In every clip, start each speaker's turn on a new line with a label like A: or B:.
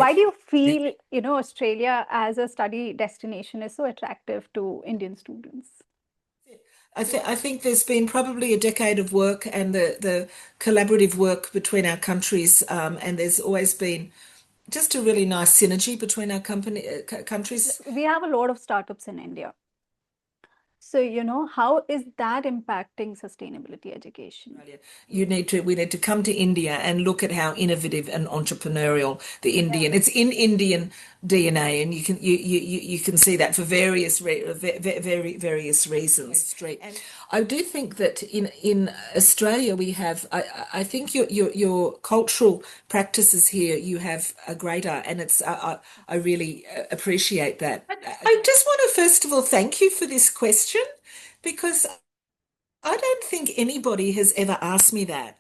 A: Why do you feel, Australia as a study destination is so attractive to Indian students?
B: I think there's been probably a decade of work and the collaborative work between our countries, and there's always been just a really nice synergy between our countries.
A: We have a lot of startups in India. So, how is that impacting sustainability education?
B: Australia. We need to come to India and look at how innovative and entrepreneurial the Indian, it's in Indian DNA, and you can see that for various reasons. Street. And I do think that in Australia we have, I think your cultural practices here, you have a greater, and I really appreciate that. I just want to first of all thank you for this question, because I don't think anybody has ever asked me that.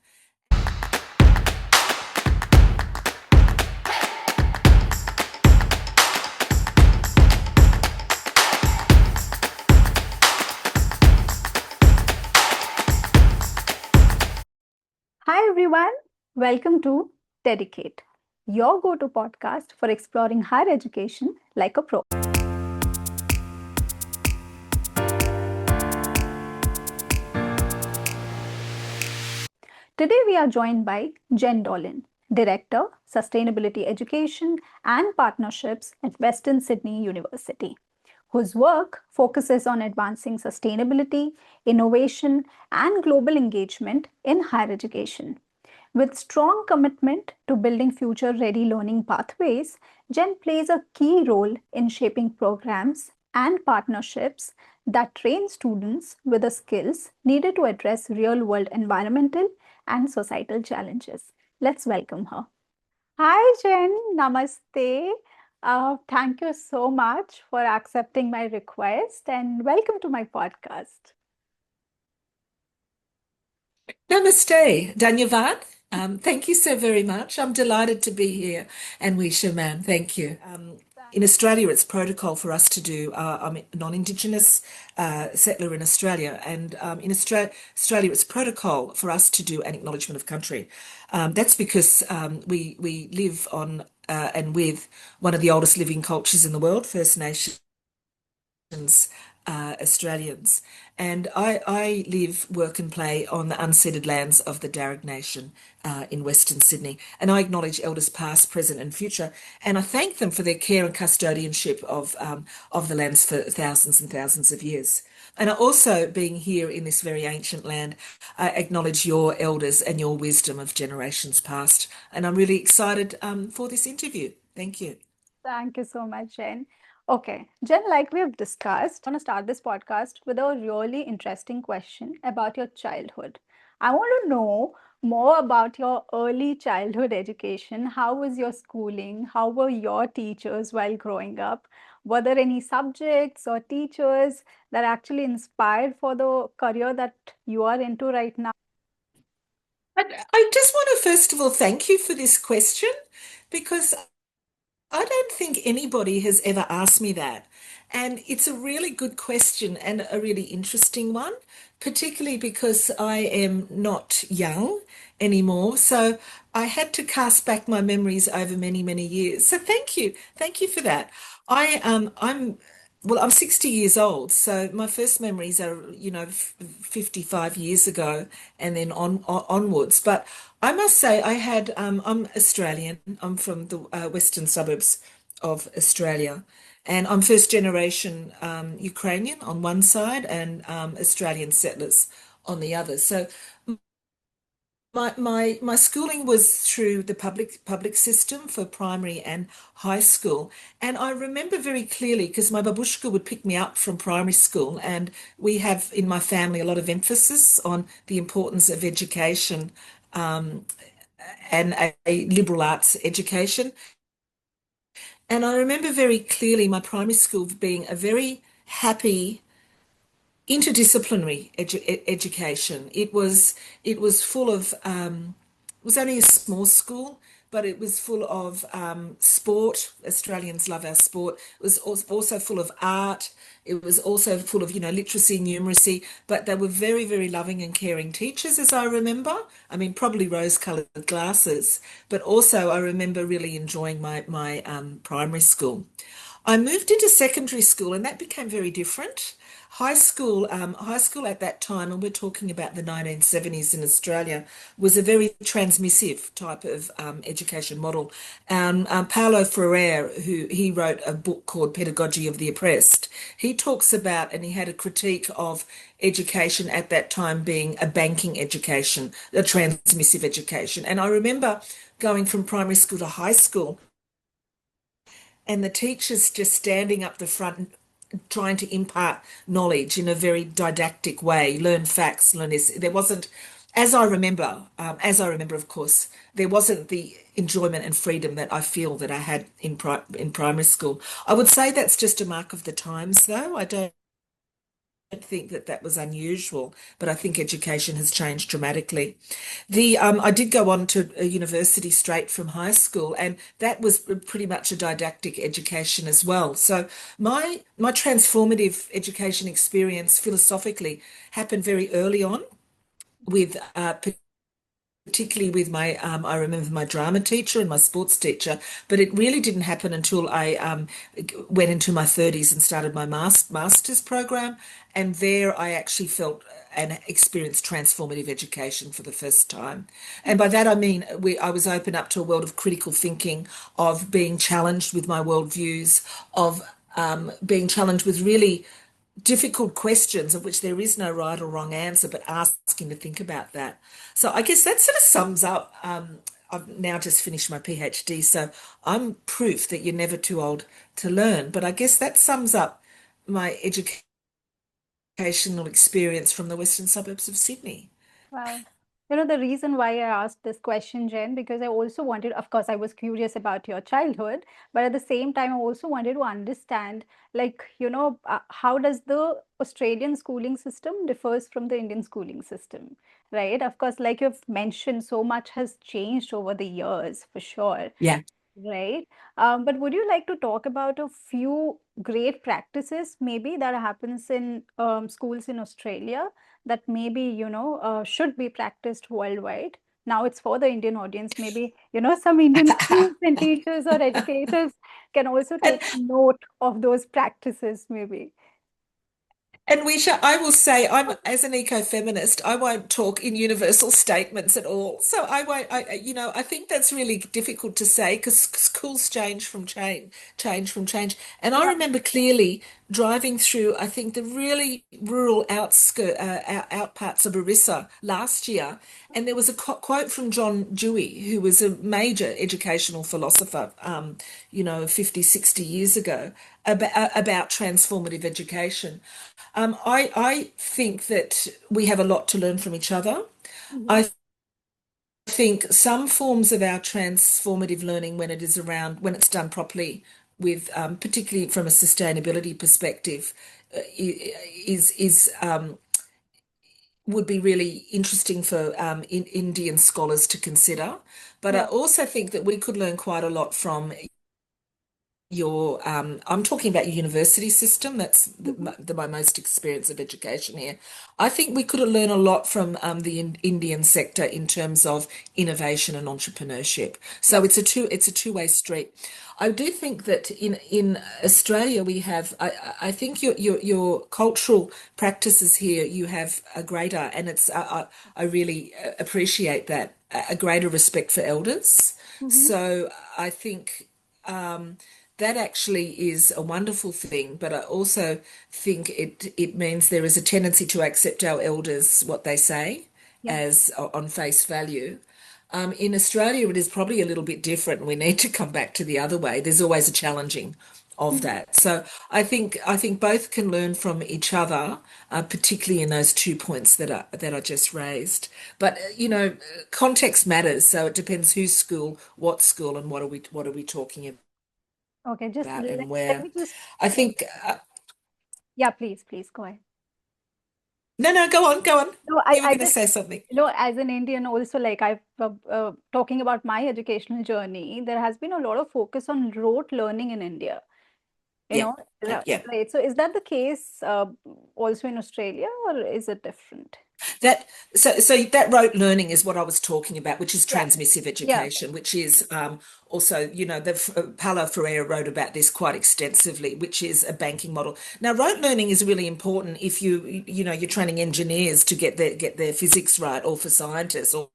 A: Hi, everyone. Welcome to TEDucate, your go to podcast for exploring higher education like a pro. Today, we are joined by Jen Dollin, Director, Sustainability Education and Partnerships at Western Sydney University, whose work focuses on advancing sustainability, innovation, and global engagement in higher education. With strong commitment to building future ready learning pathways, Jen plays a key role in shaping programs and partnerships that train students with the skills needed to address real world environmental and societal challenges. Let's welcome her. Hi, Jen. Namaste. Thank you so much for accepting my request and welcome to my podcast.
B: Namaste, Dhanyavad. Thank you so very much. I'm delighted to be here, and Wisha, ma'am, thank you. In Australia, it's protocol for us to do. I'm a non-Indigenous settler in Australia, and in Australia, it's protocol for us to do an acknowledgement of country. That's because we live on and with one of the oldest living cultures in the world, First Nations Australians. And I live, work, and play on the unceded lands of the Darug Nation in Western Sydney. And I acknowledge elders past, present, and future. And I thank them for their care and custodianship of the lands for thousands and thousands of years. And I also, being here in this very ancient land, I acknowledge your elders and your wisdom of generations past. And I'm really excited for this interview. Thank you.
A: Thank you so much, Jen. Okay, Jen, like we have discussed, I want to start this podcast with a really interesting question about your childhood. I want to know more about your early childhood education. How was your schooling? How were your teachers while growing up? Were there any subjects or teachers that actually inspired for the career that you are into right now?
B: I just want to first of all thank you for this question, because I don't think anybody has ever asked me that. And it's a really good question and a really interesting one, particularly because I am not young anymore. So I had to cast back my memories over many, many years. So thank you. Thank you for that. I'm 60 years old, so my first memories are, 55 years ago and then onwards. But I must say, I'm Australian. I'm from the western suburbs of Australia, and I'm first generation Ukrainian on one side and Australian settlers on the other. So my schooling was through the public system for primary and high school. And I remember very clearly because my babushka would pick me up from primary school, and we have in my family a lot of emphasis on the importance of education, and a liberal arts education. And I remember very clearly my primary school being a very happy interdisciplinary education. It was full of it was only a small school, but it was full of sport. Australians love our sport. It was also full of art. It was also full of, literacy, numeracy, but they were very, very loving and caring teachers, as I remember. I mean, probably rose-coloured glasses, but also I remember really enjoying my primary school. I moved into secondary school, and that became very different. High school at that time, and we're talking about the 1970s in Australia, was a very transmissive type of education model. Paulo Freire, who he wrote a book called Pedagogy of the Oppressed, he talks about, and he had a critique of education at that time being a banking education, a transmissive education. And I remember going from primary school to high school, and the teachers just standing up the front trying to impart knowledge in a very didactic way, learn facts, learn this. There wasn't, as I remember, of course, there wasn't the enjoyment and freedom that I feel that I had in primary school. I would say that's just a mark of the times, though. I don't think that that was unusual, but I think education has changed dramatically. I did go on to a university straight from high school, and that was pretty much a didactic education as well. So my transformative education experience philosophically happened very early on with particularly with I remember my drama teacher and my sports teacher, but it really didn't happen until I went into my 30s and started my master's program. And there I actually felt and experienced transformative education for the first time. And by that I mean I was open up to a world of critical thinking, of being challenged with my worldviews, of being challenged with really difficult questions of which there is no right or wrong answer, but asking to think about that. So I guess that sort of sums up. I've now just finished my PhD, so I'm proof that you're never too old to learn. But I guess that sums up my educational experience from the western suburbs of Sydney.
A: Wow. You know, the reason why I asked this question, Jen, because I also wanted, of course, I was curious about your childhood, but at the same time, I also wanted to understand, like, how does the Australian schooling system differs from the Indian schooling system, right? Of course, like you've mentioned, so much has changed over the years, for sure.
B: Yeah.
A: Right. But would you like to talk about a few great practices maybe that happens in schools in Australia that maybe, should be practiced worldwide? Now it's for the Indian audience. Maybe, some Indian schools and teachers or educators can also
B: And
A: take note of those practices, maybe.
B: And we shall, I will say, as an eco-feminist, I won't talk in universal statements at all. So I won't, I think that's really difficult to say because schools change from change. And I
A: Yeah.
B: remember clearly driving through, I think, the really rural out parts of Orissa last year, and there was a quote from John Dewey, who was a major educational philosopher, 50, 60 years ago, about transformative education. I think that we have a lot to learn from each other.
A: Mhm.
B: I think some forms of our transformative learning, when it's done properly, with particularly from a sustainability perspective, is would be really interesting for Indian scholars to consider. But I
A: Yeah.
B: also think that we could learn quite a lot from I'm talking about your university system. That's
A: Mhm.
B: my most experience of education here. I think we could learn a lot from the Indian sector in terms of innovation and entrepreneurship.
A: Yeah.
B: So it's a two-way street. I do think that in Australia we have I think your cultural practices here you have a greater, and I really appreciate that, a greater respect for elders.
A: Mhm.
B: So I think that actually is a wonderful thing, but I also think it means there is a tendency to accept our elders what they say
A: Yeah.
B: as on face value. In Australia, it is probably a little bit different. We need to come back to the other way. There's always a challenging of
A: Mhm.
B: that. So I think both can learn from each other, particularly in those 2 points that I just raised. But context matters. So it depends whose school, and what are we talking
A: Okay, just
B: about and
A: let
B: where.
A: me just,
B: I think
A: yeah, please, please go ahead.
B: No, no, go on, go on.
A: No,
B: You were
A: I
B: going to
A: just,
B: say something.
A: as an Indian, also, like I've talking about my educational journey, there has been a lot of focus on rote learning in India, you
B: Yeah,
A: know,
B: yeah.
A: right? So is that the case also in Australia, or is it different?
B: That so that rote learning is what I was talking about, which is
A: Yeah,
B: transmissive
A: yeah,
B: education, which is also, Paulo Freire wrote about this quite extensively, which is a banking model. Now, rote learning is really important if you're training engineers to get their physics right, or for scientists, or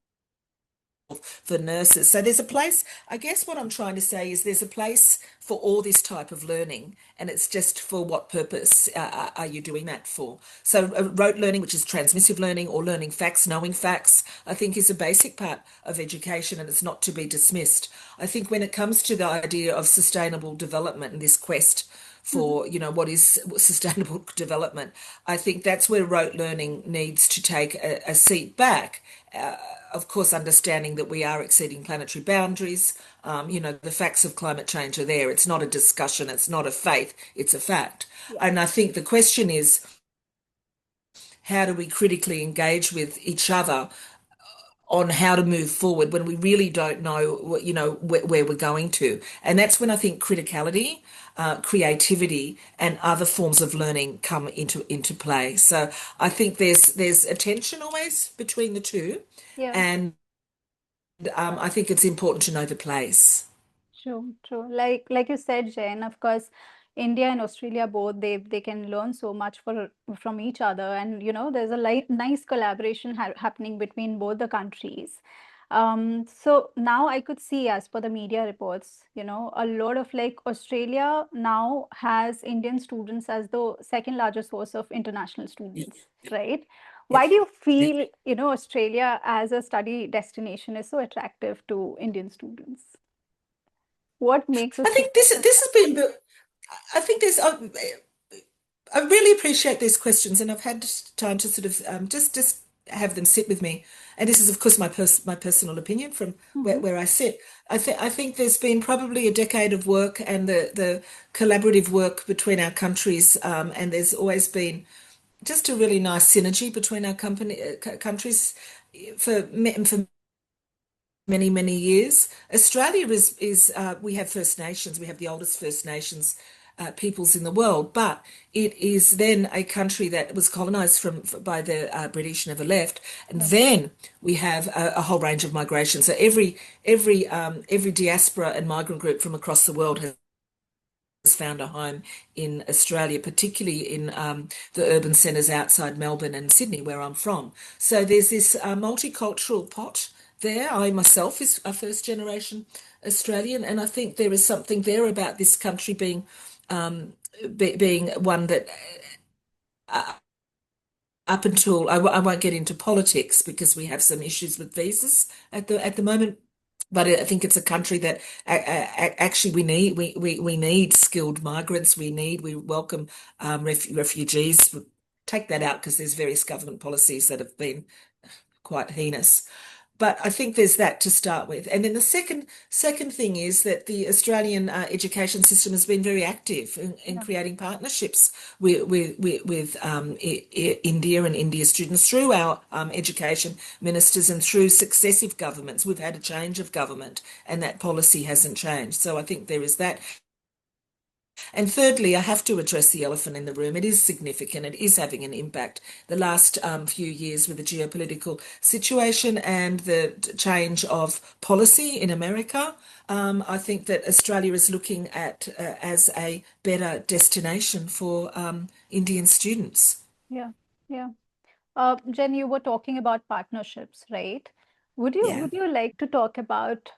B: for nurses. So there's a place, I guess what I'm trying to say is there's a place for all this type of learning, and it's just for what purpose are you doing that for? So rote learning, which is transmissive learning, or learning facts, knowing facts, I think is a basic part of education, and it's not to be dismissed. I think when it comes to the idea of sustainable development and this quest
A: mhm,
B: for what is sustainable development, I think that's where rote learning needs to take a seat back. Of course, understanding that we are exceeding planetary boundaries. The facts of climate change are there. It's not a discussion, it's not a faith, it's a fact.
A: yeah,
B: And I think the question is, how do we critically engage with each other on how to move forward when we really don't know where we're going to? And that's when I think criticality, creativity, and other forms of learning come into play. So I think there's a tension always between the two,
A: yeah.
B: and I think it's important to know the place.
A: True, true. Like you said, Jen, of course, India and Australia both they can learn so much from each other, and there's a nice collaboration happening between both the countries. So now I could see, as per the media reports, a lot of, like, Australia now has Indian students as the second largest source of international
B: Yep,
A: students, right?
B: yep,
A: Why do you
B: yep.
A: feel, Australia as a study destination is so attractive to Indian students? What makes
B: I
A: Australia
B: think this
A: so
B: this has
A: attractive?
B: been. I think there's. I really appreciate these questions, and I've had time to sort of just have them sit with me. And this is, of course, my personal opinion from where,
A: Hmm.
B: where I sit. I think there's been probably a decade of work, and the collaborative work between our countries, and there's always been just a really nice synergy between our countries for many, many years. Australia is we have First Nations, we have the oldest First Nations peoples in the world, but it is then a country that was colonized by the British, never left, and
A: Yeah,
B: then we have a whole range of migration. So every diaspora and migrant group from across the world has found a home in Australia, particularly in the urban centres outside Melbourne and Sydney, where I'm from. So there's this multicultural pot there. I myself is a first generation Australian, and I think there is something there about this country being one that up until I won't get into politics because we have some issues with visas at the moment. But I think it's a country that actually we need skilled migrants. We welcome refugees. Take that out because there's various government policies that have been quite heinous. But I think there's that to start with. And then the second thing is that the Australian education system has been very active in
A: yeah,
B: creating partnerships with India and India students through our education ministers and through successive governments. We've had a change of government, and that policy hasn't changed. So I think there is that. And thirdly, I have to address the elephant in the room. It is significant. It is having an impact. The last few years with the geopolitical situation and the change of policy in America, I think that Australia is looking at as a better destination for Indian students.
A: yeah, yeah. Jen, you were talking about partnerships, right? Would you
B: Yeah.
A: would you like to talk about,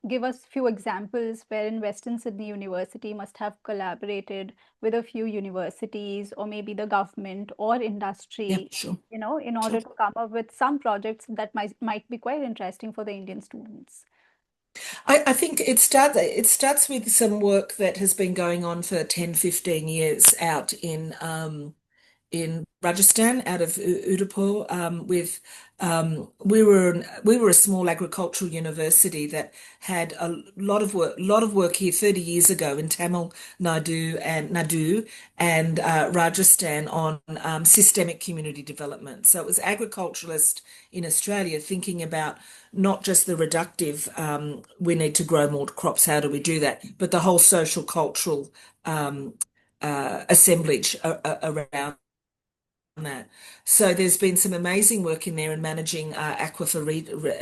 A: give us few examples wherein Western Sydney University must have collaborated with a few universities, or maybe the government or
B: Yeah,
A: industry,
B: sure.
A: in order
B: Sure.
A: to come up with some projects that might be quite interesting for the Indian students?
B: I think it starts with some work that has been going on for 10, 15 years out in Rajasthan, out of Udaipur, with we were a small agricultural university that had a lot of work here 30 years ago in Tamil Nadu and Rajasthan on systemic community development. So it was agriculturalists in Australia thinking about not just the reductive, we need to grow more crops, how do we do that, but the whole social cultural assemblage around that. So there's been some amazing work in there in managing aquifer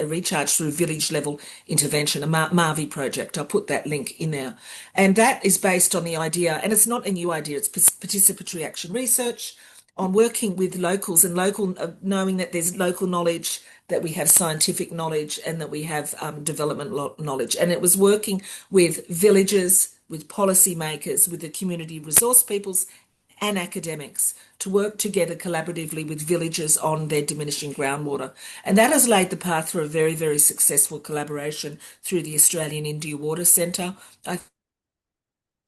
B: recharge through village level intervention, a Marvi project. I'll put that link in there. And that is based on the idea, and it's not a new idea, it's participatory action research on working with locals and local, knowing that there's local knowledge, that we have scientific knowledge, and that we have development knowledge. And it was working with villages, with policymakers, with the community resource peoples, and academics to work together collaboratively with villages on their diminishing groundwater. And that has laid the path for a very, very successful collaboration through the Australian India Water Centre. I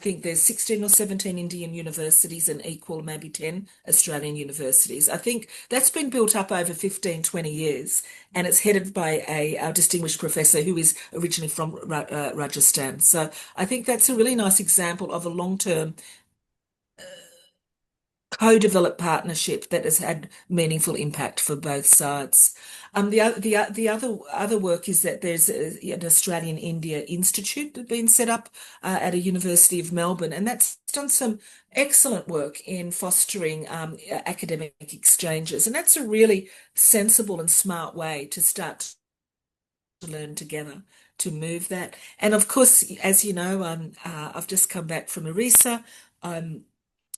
B: think there's 16 or 17 Indian universities and equal maybe 10 Australian universities. I think that's been built up over 15, 20 years, and it's headed by a distinguished professor who is originally from Rajasthan. So I think that's a really nice example of a long-term co-developed partnership that has had meaningful impact for both sides. The other work is that there's an Australian India Institute that's been set up at a University of Melbourne, and that's done some excellent work in fostering academic exchanges, and that's a really sensible and smart way to start to learn together to move that. And of course, as you know, I've just come back from ERISA.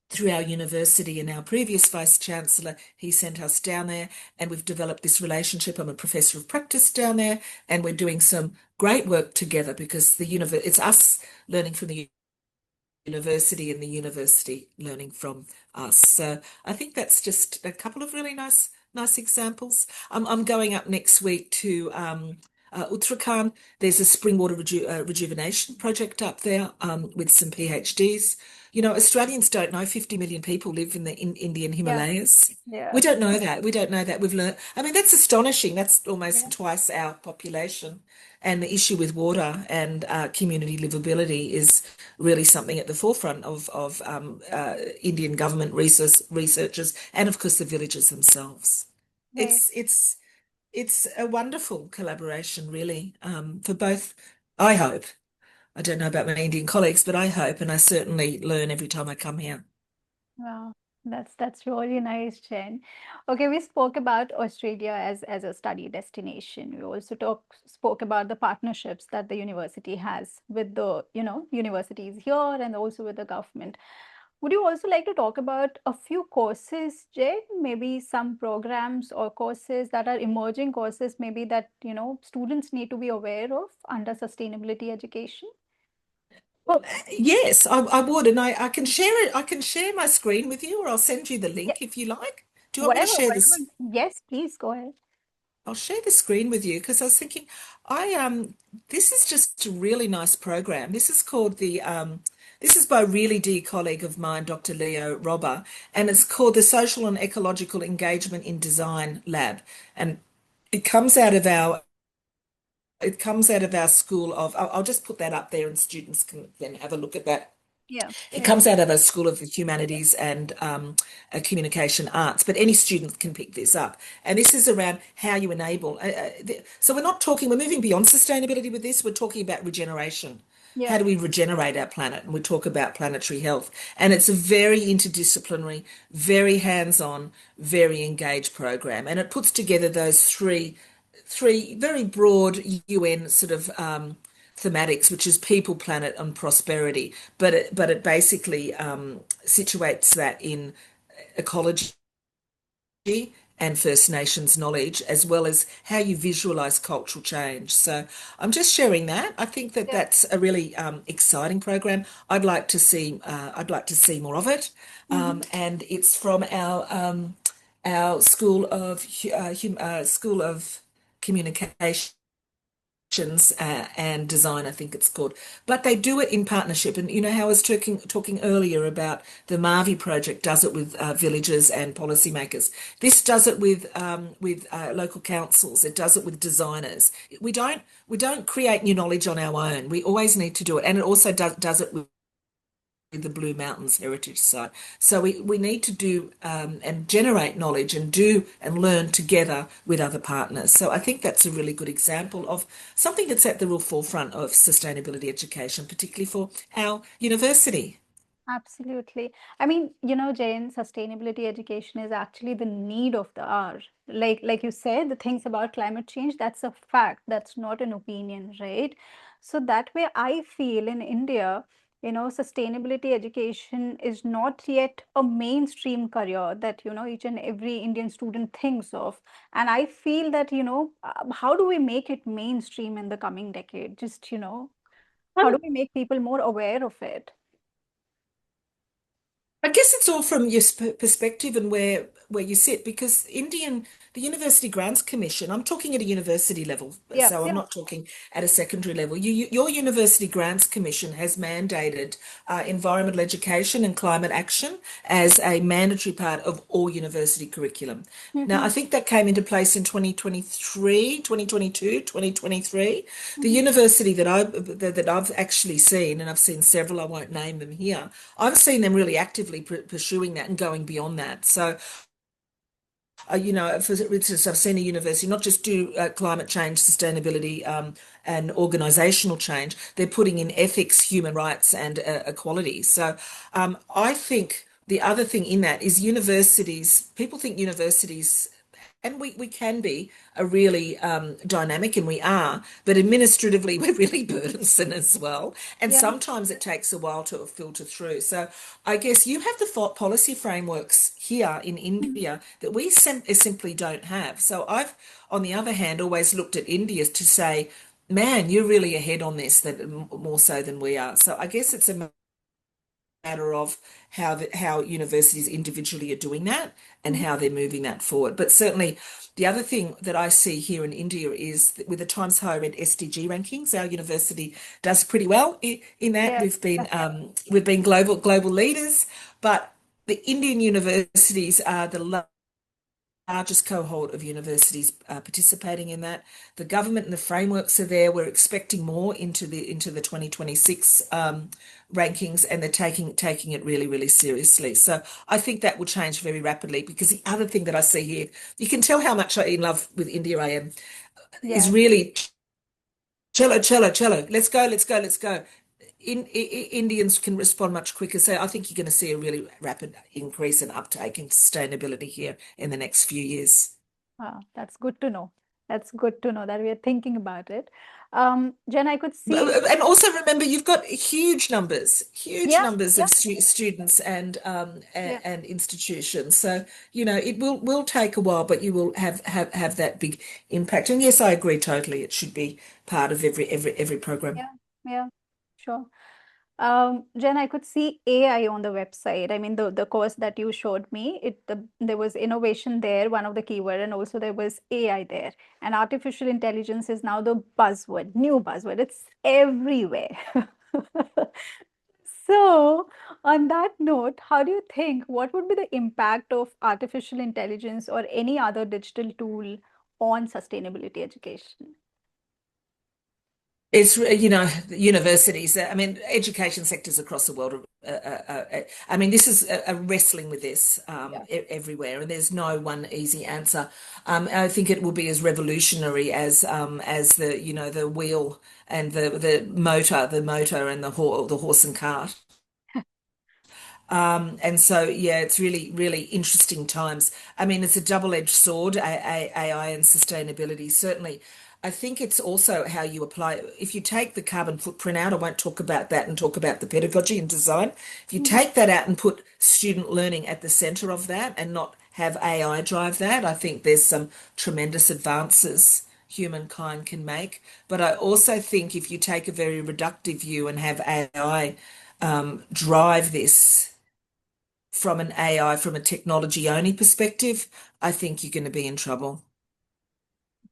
B: Through our university and our previous vice chancellor, he sent us down there, and we've developed this relationship. I'm a professor of practice down there, and we're doing some great work together because it's us learning from the university and the university learning from us. So I think that's just a couple of really nice examples. I'm going up next week to Uttarakhand. There's a spring water rejuvenation project up there with some PhDs. You know, Australians don't know 50 million people live in the Indian
A: Yeah.
B: Himalayas.
A: Yeah.
B: We don't know that. We don't know that. We've learned. I mean, that's astonishing. That's
A: Yeah.
B: almost twice our population. And the issue with water and community livability is really something at the forefront of Indian government researchers and, of course, the villagers themselves.
A: Right.
B: It's a wonderful collaboration, really, for both. I hope. I don't know about my Indian colleagues, but I hope, and I certainly learn every time I come here.
A: Wow, that's really nice, Jen. Okay, we spoke about Australia as a study destination. We also spoke about the partnerships that the university has with the, universities here and also with the government. Would you also like to talk about a few courses, Jen? Maybe some programs or courses that are emerging courses, maybe that, students need to be aware of under sustainability education?
B: Well, yes, I would, and I can share it. I can share my screen with you, or I'll send you the
A: Yeah,
B: link if you like. Do you want me to
A: whatever,
B: share this?
A: whatever. Yes, please go ahead.
B: I'll share the screen with you because I was thinking, this is just a really nice program. This is by a really dear colleague of mine, Dr. Leo Robber, and it's called the Social and Ecological Engagement in Design Lab, and it comes out of our school of. I'll just put that up there, and students can then have a look at that.
A: Yeah,
B: It
A: yeah,
B: comes out of a School of the Humanities and Communication Arts, but any student can pick this up. And this is around how you enable. So we're moving beyond sustainability with this. We're talking about regeneration. How
A: yeah.
B: do we regenerate our planet? And we talk about planetary health. And it's a very interdisciplinary, very hands-on, very engaged program. And it puts together those three very broad UN sort of thematics, which is people, planet, and prosperity. But it basically situates that in ecology and First Nations knowledge, as well as how you visualize cultural change. So I'm just sharing that. I think that
A: Yeah.
B: that's a really exciting program. I'd like to see more of it.
A: Mhm.
B: And it's from our School of Communication and design, I think it's called. But they do it in partnership. And you know how I was talking earlier about the Mavi project does it with villages and policymakers. This does it with local councils. It does it with designers. We don't create new knowledge on our own. We always need to do it, and it also does it with the Blue Mountains Heritage Site. So we need to do and generate knowledge and do and learn together with other partners. So I think that's a really good example of something that's at the real forefront of sustainability education, particularly for our university.
A: Absolutely. I mean, Jane, sustainability education is actually the need of the hour. Like you said, the things about climate change, that's a fact. That's not an opinion, right? So that way I feel in India, sustainability education is not yet a mainstream career that, each and every Indian student thinks of. And I feel that, how do we make it mainstream in the coming decade? Just, how do we make people more aware of it?
B: I guess it's all from your perspective and where you sit, because the University Grants Commission, I'm talking at a university level,
A: Yeah,
B: so I'm
A: yeah.
B: not talking at a secondary level. Your University Grants Commission has mandated environmental education and climate action as a mandatory part of all university curriculum. Now, I
A: Mhm,
B: think that came into place in 2023, 2022, 2023. The
A: mhm.
B: university that I've actually seen, and I've seen several, I won't name them here, I've seen them really actively pursuing that and going beyond that. So, for instance, I've seen a university not just do climate change, sustainability, and organisational change, they're putting in ethics, human rights, and equality. So, I think the other thing in that is universities, people think universities, and we can be a really dynamic, and we are, but administratively we're really burdensome as well. And
A: Yeah.
B: sometimes it takes a while to filter through. So I guess you have the policy frameworks here in
A: Mhm.
B: India that we simply don't have. So I've, on the other hand, always looked at India to say, man, you're really ahead on this, that more so than we are. So I guess it's a matter of how universities individually are doing that and
A: Mhm.
B: how they're moving that forward. But certainly, the other thing that I see here in India is that with the Times Higher Ed SDG rankings, our university does pretty well in that.
A: Yes.
B: We've been global leaders, but the Indian universities are the largest cohort of universities participating in that. The government and the frameworks are there. We're expecting more into the 2026 rankings, and they're taking it really seriously. So I think that will change very rapidly, because the other thing that I see here, you can tell how much in love with India I am, is
A: Yes.
B: really cello. Let's go. Indians can respond much quicker. So I think you're going to see a really rapid increase in uptake in sustainability here in the next few years.
A: That's good to know. That's good to know that we are thinking about it. Jen, I could see.
B: And also remember, you've got huge
A: Yeah,
B: numbers
A: yeah,
B: of students and
A: yeah.
B: and institutions. So it will take a while, but you will have that big impact. And yes, I agree totally. It should be part of every program.
A: Yeah, yeah, sure. Jen, I could see AI on the website. I mean, the course that you showed me, there was innovation there, one of the keyword, and also there was AI there. And artificial intelligence is now the buzzword, new buzzword. It's everywhere. So, on that note, how do you think what would be the impact of artificial intelligence or any other digital tool on sustainability education?
B: It's universities. I mean, education sectors across the world. I mean, this is a wrestling with this
A: Yeah.
B: everywhere, and there's no one easy answer. I think it will be as revolutionary as the wheel and the motor and the horse and cart. And so, yeah, it's really interesting times. I mean, it's a double-edged sword, AI and sustainability. Certainly, I think it's also how you apply it. If you take the carbon footprint out, I won't talk about that and talk about the pedagogy and design. If you
A: Mhm.
B: take that out and put student learning at the center of that and not have AI drive that, I think there's some tremendous advances humankind can make. But I also think if you take a very reductive view and have AI drive this from an AI, from a technology only perspective, I think you're going to be in trouble.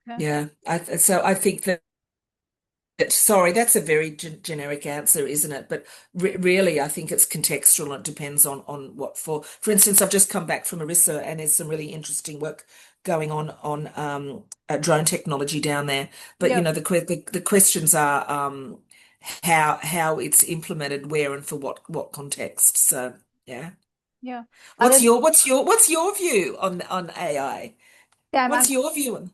A: Okay.
B: Yeah. So I think that. Sorry, that's a very generic answer, isn't it? But really, I think it's contextual and it depends on what for. For instance, I've just come back from Orissa and there's some really interesting work going on drone technology down there. But
A: Yeah,
B: the questions are how it's implemented, where, and for what context. So yeah,
A: yeah. Other,
B: what's your view on AI?
A: yeah,
B: What's your view on?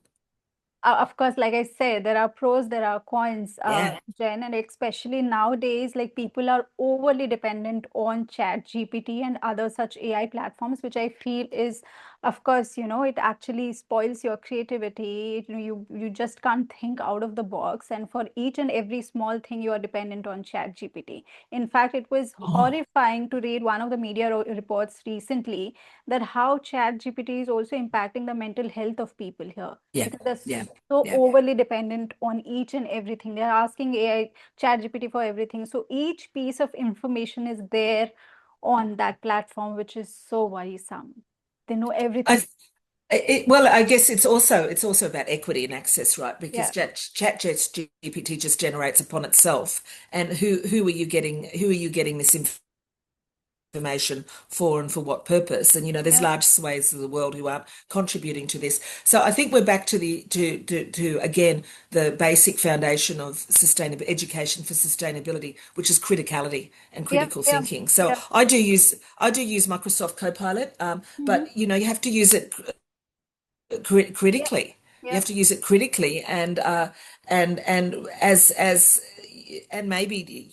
A: of course, like I said, there are pros, there are cons,
B: Yeah.
A: Jen, and especially nowadays, like people are overly dependent on Chat GPT and other such AI platforms, which I feel is, of course, it actually spoils your creativity. You just can't think out of the box, and for each and every small thing, you are dependent on Chat GPT. In fact, it was
B: Oh,
A: horrifying to read one of the media reports recently that how Chat GPT is also impacting the mental health of people here
B: yeah,
A: because they're
B: yeah.
A: so
B: Yeah.
A: overly dependent on each and everything. They're asking AI, Chat GPT for everything. So each piece of information is there on that platform, which is so worrisome. They know everything.
B: I well, I guess it's also about equity and access, right? Because
A: Yeah,
B: GPT just generates upon itself, and who are you getting this information for and for what purpose? And there's
A: yeah,
B: large swathes of the world who aren't contributing to this. So I think we're back to the to again the basic foundation of sustainable education for sustainability, which is criticality and
A: yeah,
B: critical
A: yeah,
B: thinking. So
A: yeah.
B: I do use Microsoft Copilot,
A: Hmm.
B: but you have to use it
A: Yeah,
B: critically. You
A: yeah,
B: have to use it critically, and as and maybe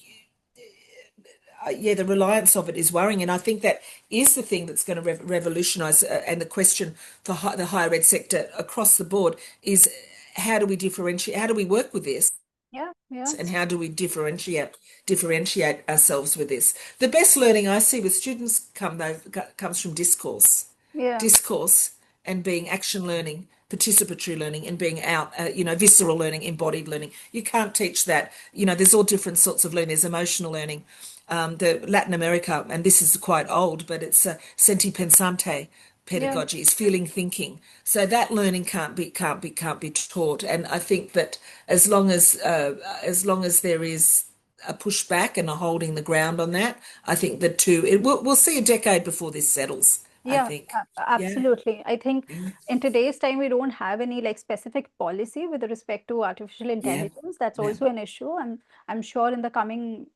B: yeah, the reliance of it is worrying, and I think that is the thing that's going to revolutionize. And the question for the higher ed sector across the board is how do we differentiate? How do we work with this?
A: yeah, yeah,
B: And how do we differentiate ourselves with this? The best learning I see with students comes from
A: yeah,
B: discourse and being action learning, participatory learning, and being out, visceral learning, embodied learning. You can't teach that. There's all different sorts of learning. There's emotional learning. The Latin America, and this is quite old, but it's senti pensante
A: yeah.
B: pedagogy, is feeling thinking. So that learning can't be taught. And I think that as long as there is a pushback and a holding the ground on that, I think the two we'll see a decade before this settles. I
A: Yeah,
B: think. Yeah,
A: absolutely. I think
B: yeah,
A: in today's time, we don't have any like specific policy with respect to artificial
B: yeah,
A: intelligence. That's
B: yeah.
A: also an issue. And I'm sure in the coming,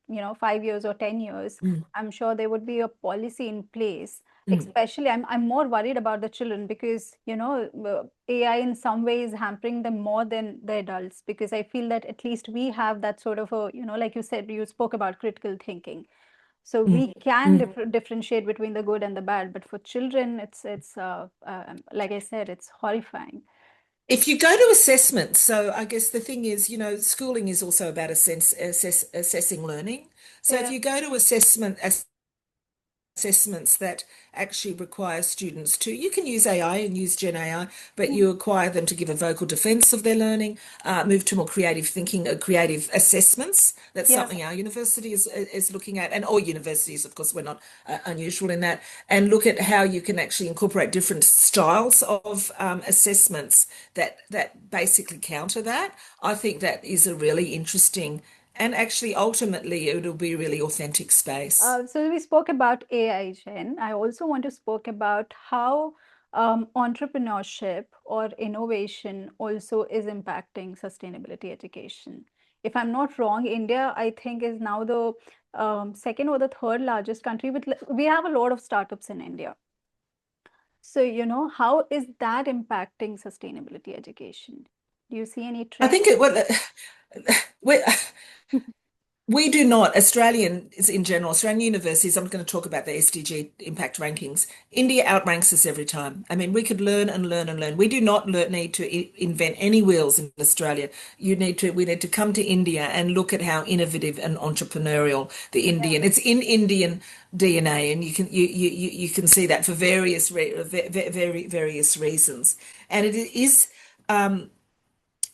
A: 5 years or 10 years,
B: Mm,
A: I'm sure there would be a policy in place.
B: mm.
A: Especially, I'm more worried about the children because, AI in some ways hampering them more than the adults because I feel that at least we have that sort of a, like you said, you spoke about critical thinking. So
B: Mm,
A: we can
B: mm.
A: differentiate between the good and the bad, but for children, it's like I said, it's horrifying.
B: If you go to assessment, so I guess the thing is, schooling is also about assessing learning. So if
A: Yeah,
B: you go to assessments that actually require students to, you can use AI and use Gen AI, but
A: mm,
B: you require them to give a vocal defense of their learning, move to more creative thinking, creative assessments. That's
A: yeah,
B: something our university is looking at, and all universities, of course, we're not unusual in that, and look at how you can actually incorporate different styles of assessments that basically counter that. I think that is a really interesting, and actually ultimately it'll be a really authentic space.
A: so we spoke about AI, Jen. I also want to spoke about how entrepreneurship or innovation also is impacting sustainability education. If I'm not wrong, India, I think, is now the second or the third largest country with, we have a lot of startups in India. So, how is that impacting sustainability education? Do you see any
B: I
A: trend?
B: think we we do not, Australians in general, Australian universities, I'm going to talk about the SDG impact rankings. India outranks us every time. I mean, we could learn and learn and learn. We do not need to invent any wheels in Australia. We need to come to India and look at how innovative and entrepreneurial
A: Yeah,
B: it's in Indian DNA, and you can see that for various reasons. And it is,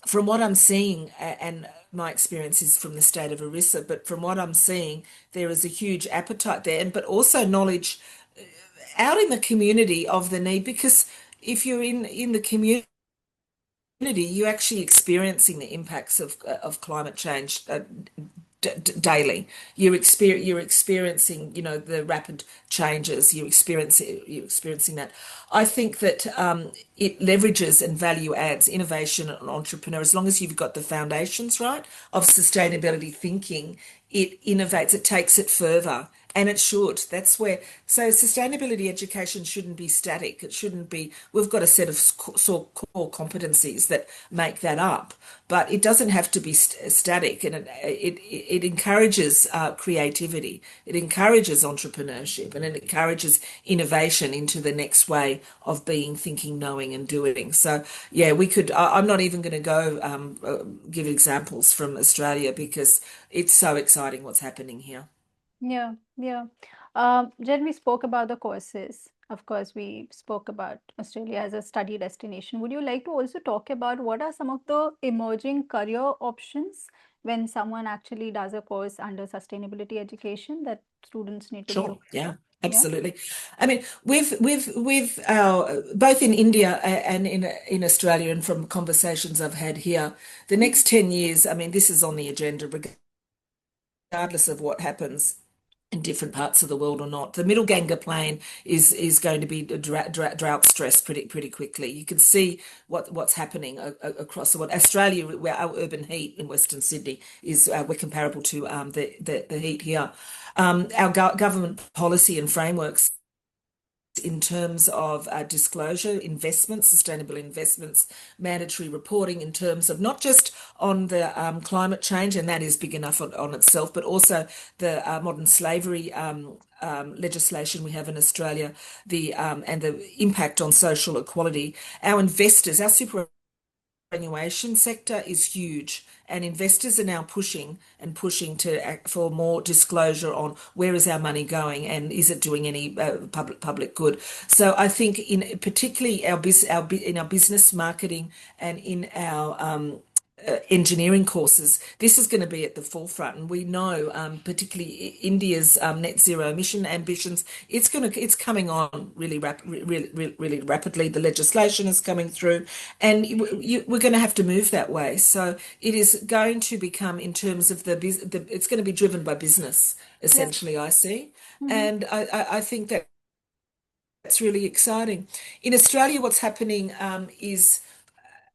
B: from what I'm seeing, and my experience is from the state of Orissa, but from what I'm seeing, there is a huge appetite there, but also knowledge out in the community of the need. Because if you're in the community you're actually experiencing the impacts of climate change daily. You're experiencing, the rapid changes. You're experiencing that. I think that it leverages and value adds innovation and entrepreneur. As long as you've got the foundations right of sustainability thinking, it innovates. It takes it further. And it should. That's where, so sustainability education shouldn't be static. It shouldn't be, we've got a set of core competencies that make that up, but it doesn't have to be static. And it encourages creativity, it encourages entrepreneurship, and it encourages innovation into the next way of being, thinking, knowing, and doing. So, yeah, I'm not even going to go give examples from Australia because it's so exciting what's happening here.
A: Yeah, yeah. Jen, we spoke about the courses. Of course, we spoke about Australia as a study destination. Would you like to also talk about what are some of the emerging career options when someone actually does a course under sustainability education that students need to be
B: Sure.
A: aware
B: Yeah,
A: of? Yeah.
B: absolutely. I mean, with our both in India and in Australia, and from conversations I've had here, the
A: Mhm.
B: next 10 years, I mean, this is on the agenda regardless of what happens in different parts of the world or not. The middle Ganga plain is going to be drought stressed pretty quickly. You can see what's happening across the world. Australia, where our urban heat in Western Sydney is, we're comparable to the heat here. Our government policy and frameworks in terms of disclosure, investments, sustainable investments, mandatory reporting in terms of not just on the climate change, and that is big enough on itself, but also the modern slavery legislation we have in Australia, the and the impact on social equality. Our investors, our superannuation sector is huge, and investors are now pushing for more disclosure on where is our money going and is it doing any public good. So I think in particularly in our business marketing and in our engineering courses, this is going to be at the forefront. And we know, particularly India's net zero emission ambitions, it's coming on really rapidly. The legislation is coming through, and we're going to have to move that way. So it is going to become, in terms of it's going to be driven by business,
A: Yeah.
B: essentially, I see.
A: Hmm.
B: And I think that's really exciting. In Australia, what's happening is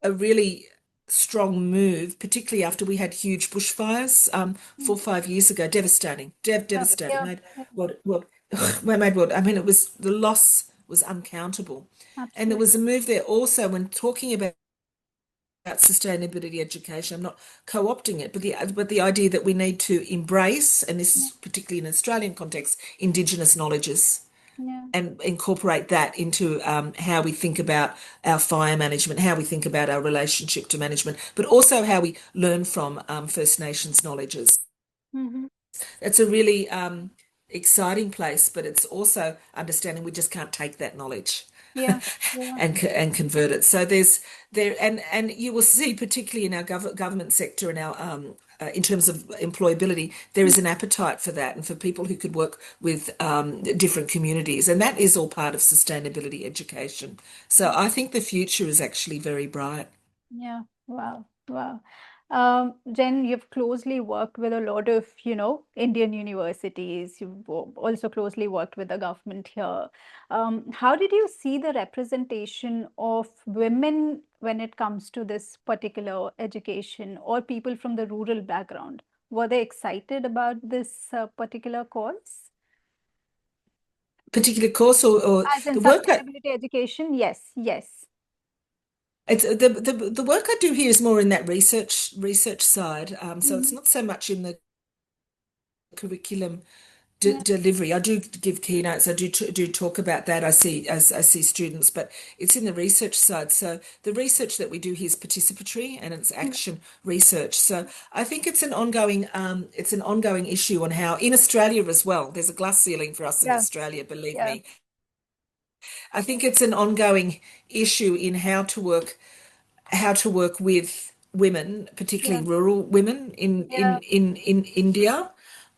B: a really strong move, particularly after we had huge bushfires 4 or 5 years ago. Devastating,
A: Yeah.
B: devastating.
A: Yeah.
B: Made
A: Yeah.
B: what made what I mean. It was, the loss was uncountable, and there
A: Absolutely.
B: was a move there also when talking about sustainability education. I'm not co-opting it, but the idea that we need to embrace, and this
A: Yeah.
B: is particularly in an Australian context, Indigenous knowledges
A: Yeah.
B: and incorporate that into how we think about our fire management, how we think about our relationship to management, but also how we learn from First Nations knowledges.
A: Hmm.
B: It's a really exciting place, but it's also understanding we just can't take that knowledge
A: Yeah. Yeah.
B: and convert it. So and you will see, particularly in our government sector and our in terms of employability, there is an appetite for that and for people who could work with different communities, and that is all part of sustainability education. So I think the future is actually very bright.
A: Yeah, wow, wow. Jen, you've closely worked with a lot of, Indian universities. You've also closely worked with the government here. How did you see the representation of women when it comes to this particular education, or people from the rural background? Were they excited about this particular course?
B: Particular course, or
A: As in
B: the work that
A: sustainability education? Yes, yes.
B: it's the work I do here is more in that research side. So it's
A: Hmm.
B: not so much in the curriculum
A: Yeah,
B: delivery. I do give keynotes. I do talk about that. I see students, but it's in the research side. So the research that we do here is participatory and it's
A: yeah,
B: action research. So I think it's an ongoing issue on how in Australia as well. There's a glass ceiling for us in
A: yeah,
B: Australia, believe
A: yeah,
B: me. I think it's an ongoing issue in how to work with women,
A: yeah,
B: particularly rural women in
A: yeah.
B: India.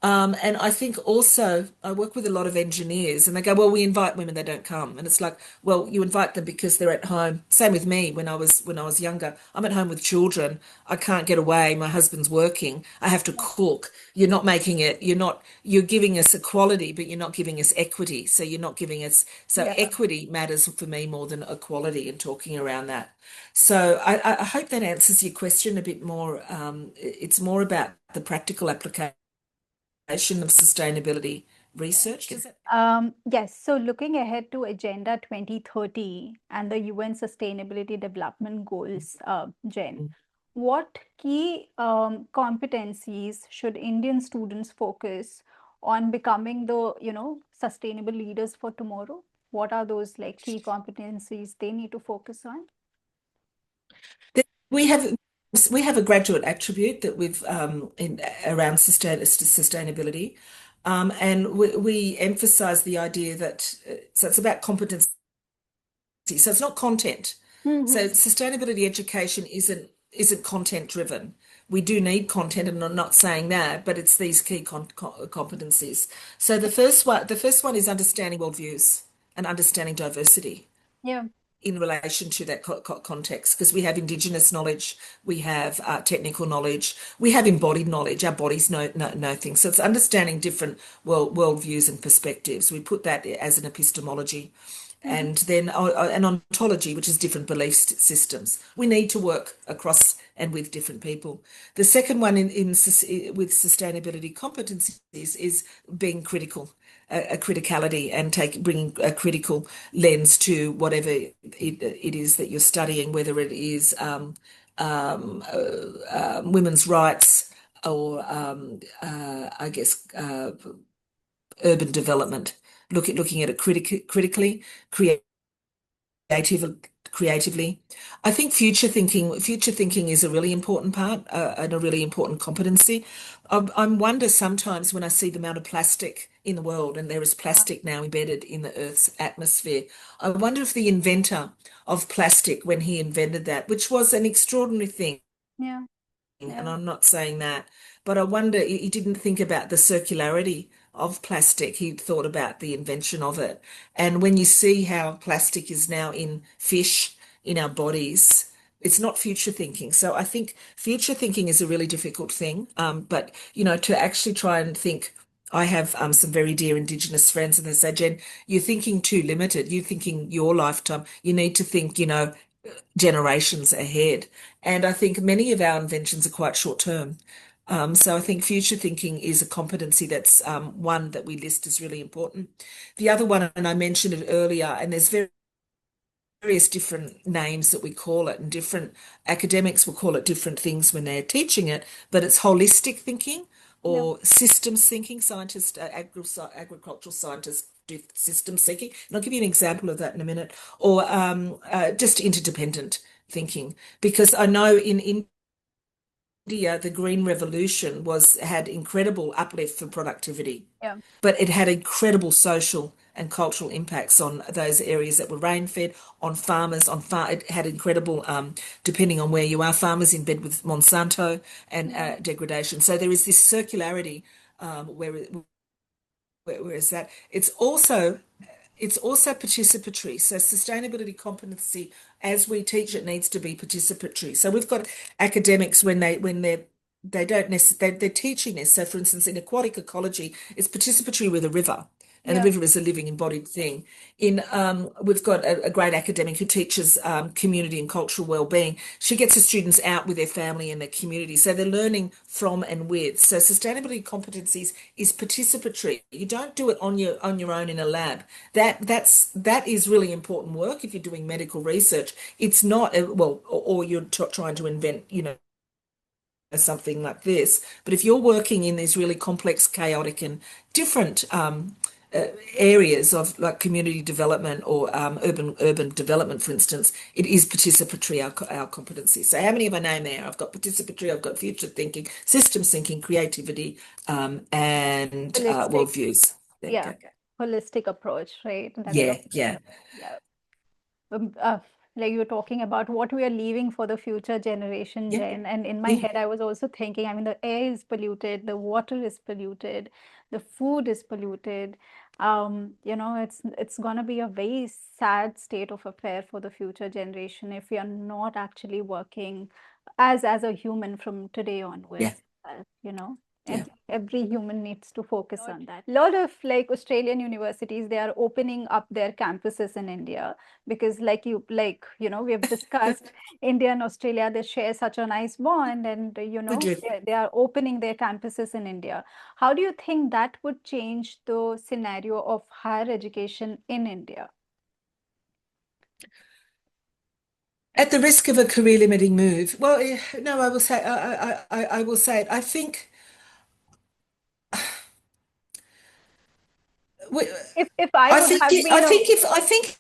B: And I think also I work with a lot of engineers and they go, well, we invite women, they don't come. And it's like, well, you invite them because they're at home. Same with me when I was younger. I'm at home with children. I can't get away. My husband's working. I have to cook. You're not making it, you're giving us equality, but you're not giving us equity. So you're not giving us, so
A: Yeah.
B: equity matters for me more than equality and talking around that. So I hope that answers your question a bit more. It's more about the practical application of sustainability research. Does that?
A: Yes, so looking ahead to Agenda 2030 and the UN Sustainability Development Goals, Jen, what key competencies should Indian students focus on becoming the, sustainable leaders for tomorrow? What are those like key competencies they need to focus on?
B: We have we have a graduate attribute that we've in around sustainability, and we emphasize the idea that so it's about competency. So it's not content. So
A: Mm-hmm.
B: sustainability education isn't content driven. We do need content, and I'm not saying that, but it's these key competencies. So the first one is understanding worldviews and understanding diversity
A: Yeah,
B: in relation to that context, because we have Indigenous knowledge, we have technical knowledge, we have embodied knowledge. Our bodies know things. So it's understanding different worldviews and perspectives. We put that as an epistemology.
A: mm-hmm.
B: And then an ontology, which is different belief systems. We need to work across and with different people. The second one with sustainability competencies is being critical, a criticality, and bringing a critical lens to whatever it is that you're studying, whether it is women's rights or I guess urban development. Looking at it critically, creative, creatively. I think future thinking is a really important part and a really important competency. I wonder sometimes when I see the amount of plastic in the world, and there is plastic now embedded in the Earth's atmosphere. I wonder if the inventor of plastic, when he invented that, which was an extraordinary thing,
A: Yeah,
B: and
A: yeah,
B: I'm not saying that, but I wonder he didn't think about the circularity of plastic. He thought about the invention of it. And when you see how plastic is now in fish, in our bodies, it's not future thinking. So I think future thinking is a really difficult thing. But to actually try and think. I have some very dear Indigenous friends, and they say, Jen, you're thinking too limited. You're thinking your lifetime. You need to think, generations ahead. And I think many of our inventions are quite short term. So I think future thinking is a competency that's one that we list as really important. The other one, and I mentioned it earlier, and there's various different names that we call it, and different academics will call it different things when they're teaching it, but it's holistic thinking
A: yeah,
B: or systems thinking. Scientists, agricultural scientists do systems thinking. And I'll give you an example of that in a minute. Or just interdependent thinking, because I know in India, the Green Revolution had incredible uplift for productivity,
A: yeah,
B: but it had incredible social and cultural impacts on those areas that were rain-fed, on farmers, it had incredible, depending on where you are, farmers in bed with Monsanto and
A: yeah,
B: degradation. So there is this circularity, whereas that it's also participatory. So sustainability competency, as we teach it, needs to be participatory. So we've got academics they don't necessarily they're teaching this. So for instance, in aquatic ecology, it's participatory with a river. And the
A: yeah,
B: river is a living embodied thing. We've got a great academic who teaches community and cultural well-being. She gets the students out with their family and their community, so they're learning from and with. So sustainability competencies is participatory. You don't do it on your own in a lab. That is really important work if you're doing medical research. It's not well, or you're trying to invent, something like this. But if you're working in these really complex, chaotic, and different areas of like community development or urban development, for instance, it is participatory, our competency. So how many have I named there? I've got participatory, I've got future thinking, systems thinking, creativity, and
A: holistic,
B: worldviews. There you
A: yeah,
B: go.
A: holistic approach, right? That's
B: Yeah,
A: the,
B: yeah.
A: yeah. like you're talking about what we are leaving for the future generation,
B: Yeah,
A: Jen. And in my
B: yeah,
A: head, I was also thinking, I mean, the air is polluted, the water is polluted, the food is polluted. It's gonna be a very sad state of affair for the future generation if we are not actually working as a human from today
B: yeah,
A: onwards. You know,
B: yeah,
A: every human needs to focus on that. A lot of like Australian universities, they are opening up their campuses in India because we have discussed India and Australia, they share such a nice bond, and
B: we do.
A: they are opening their campuses in India. How do you think that would change the scenario of higher education in India?
B: At the risk of a career limiting move, well, no, I will say, I will say it. We,
A: If I would have been a
B: I think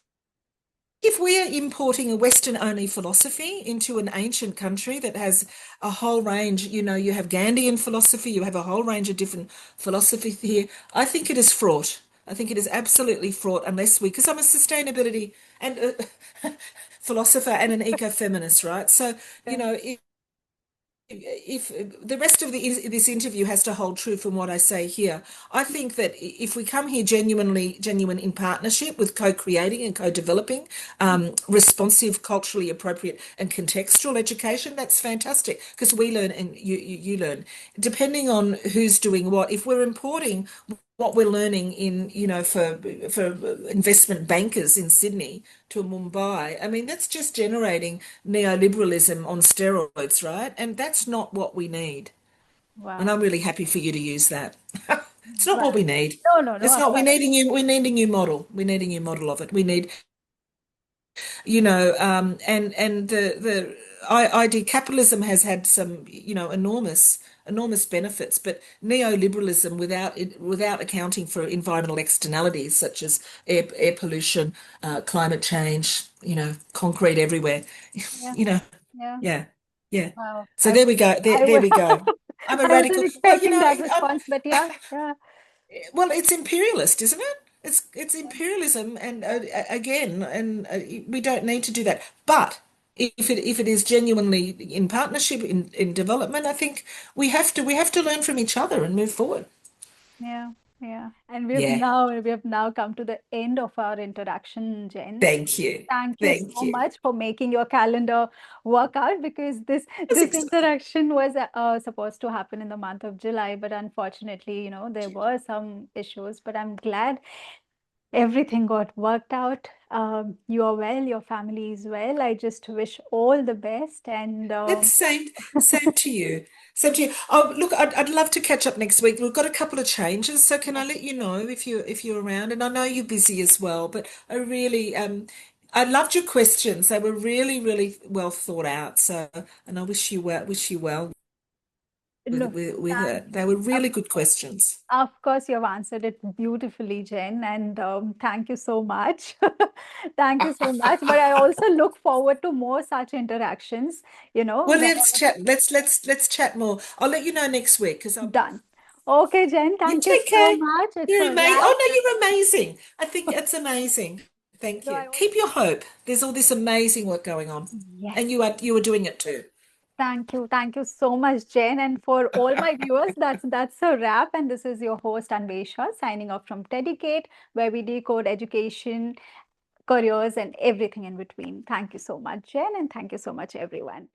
B: if we are importing a Western only philosophy into an ancient country that has a whole range, you have Gandhian philosophy, you have a whole range of different philosophy here. I think it is fraught. I think it is absolutely fraught unless because I'm a sustainability and philosopher and an ecofeminist, right? So, you
A: yeah,
B: know, if the rest of this interview has to hold true from what I say here, I think that if we come here genuine in partnership with co-creating and co-developing responsive, culturally appropriate and contextual education, that's fantastic because we learn and you learn. Depending on who's doing what, if we're importing what we're learning for investment bankers in Sydney to Mumbai, I mean, that's just generating neoliberalism on steroids, right? And that's not what we need. And
A: wow.
B: I'm really happy for you to use that. It's not what
A: Well,
B: we need.
A: no, no, no,
B: It's
A: of
B: not,
A: course.
B: we need a new model. We need a new model of it. We need, and the ID capitalism has had some, enormous benefits, but neoliberalism without accounting for environmental externalities such as air pollution, climate change, concrete everywhere,
A: Yeah,
B: you know,
A: yeah.
B: yeah, yeah.
A: Wow.
B: So there we go.
A: I
B: There
A: was,
B: we go. I'm a
A: I wasn't
B: radical. Well,
A: expecting that response, but yeah, yeah,
B: well, it's imperialist, isn't it? It's imperialism, and again, and we don't need to do that. But if it is genuinely in partnership in development, I think we have to learn from each other and move forward.
A: yeah, yeah. And
B: Yeah.
A: we have now come to the end of our interaction, Jen.
B: Thank you.
A: Thank you
B: Thank
A: so
B: you.
A: much for making your calendar work out because this
B: That's
A: this
B: exciting.
A: interaction was supposed to happen in the month of July, but unfortunately, there were some issues. But I'm glad everything got worked out. You are well, your family is well. I just wish all the best, and
B: That's same to you. Same to you. Oh, look, I'd love to catch up next week. We've got a couple of changes, so can I let you know if you're around? And I know you're busy as well, but I loved your questions. They were really, really well thought out. So, and I wish you well
A: no, thank
B: they were
A: you.
B: really good questions.
A: Of course, you have answered it beautifully, Jen, and thank you so much. Thank you so much. But I also look forward to more such interactions,
B: Well, let's
A: whenever
B: chat. Let's chat more. I'll let you know next week because I'll.
A: done. Okay, Jen,
B: You
A: thank you
B: take
A: so
B: care.
A: much. It's
B: You're
A: a
B: amazing.
A: wrap.
B: Oh no, you're amazing. I think it's amazing. Thank
A: No,
B: you.
A: I also,
B: Keep your hope. There's all this amazing work going on,
A: yes.
B: and you are doing it too.
A: Thank you. Thank you so much, Jen. And for all my viewers, that's a wrap. And this is your host, Anvesha, signing off from TEDucate, where we decode education, careers, and everything in between. Thank you so much, Jen, and thank you so much, everyone.